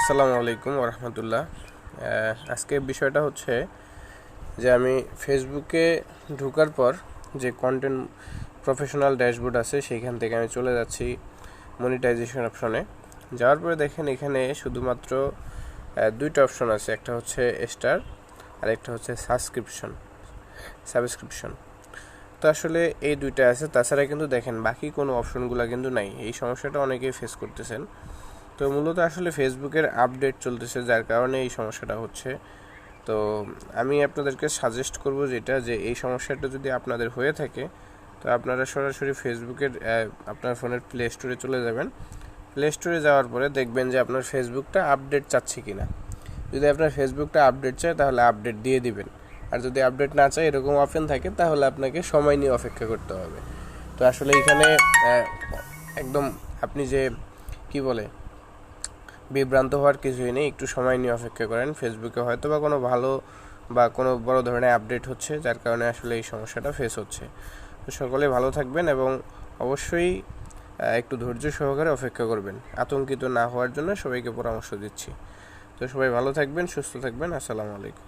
আসসালামু আলাইকুম ওরহমতুল্লাহ। আজকে বিষয়টা হচ্ছে যে আমি ফেসবুকে ঢোকার পর যে কন্টেন্ট প্রফেশনাল ড্যাশবোর্ড আছে সেইখান থেকে আমি চলে যাচ্ছি মনিটাইজেশন অপশনে। যাওয়ার পরে দেখেন এখানে শুধুমাত্র দুইটা অপশন আছে, একটা হচ্ছে স্টার আর একটা হচ্ছে সাবস্ক্রিপশন। তো আসলে এই দুইটা আছে, তাছাড়া কিন্তু দেখেন বাকি কোনো অপশনগুলো কিন্তু নাই। এই সমস্যাটা অনেকেই ফেস করতেছেন। তো মূলত আসলে ফেসবুকের আপডেট চলতেছে, যার কারণে এই সমস্যাটা হচ্ছে। তো আমি আপনাদেরকে সাজেস্ট করব যে এই সমস্যাটা যদি আপনাদের হয়ে থাকে, তো আপনারা সরাসরি ফেসবুকের আপনার ফোনের প্লে স্টোরে চলে যাবেন। প্লে স্টোরে যাওয়ার পরে দেখবেন যে আপনার ফেসবুকটা আপডেট চাচ্ছে কিনা। যদি আপনার ফেসবুকটা আপডেট চায় তাহলে আপডেট দিয়ে দিবেন, আর যদি আপডেট না চায় এরকম অপশন থাকে তাহলে আপনাকে সময় নিয়ে অপেক্ষা করতে হবে। তো আসলে এখানে একদম আপনি যে কি বলে বিভ্রান্ত হওয়ার কিছুই নেই, একটু সময় নিয়ে অপেক্ষা করেন। ফেসবুকে হয়তো বা কোনো ভালো বা কোনো বড় ধরনের আপডেট হচ্ছে, যার কারণে আসলে এই সমস্যাটা ফেস হচ্ছে। তো সকলে ভালো থাকবেন এবং অবশ্যই একটু ধৈর্য সহকারে অপেক্ষা করবেন। আতঙ্কিত না হওয়ার জন্য সবাইকে পরামর্শ দিচ্ছি। তো সবাই ভালো থাকবেন, সুস্থ থাকবেন। আসসালামু আলাইকুম।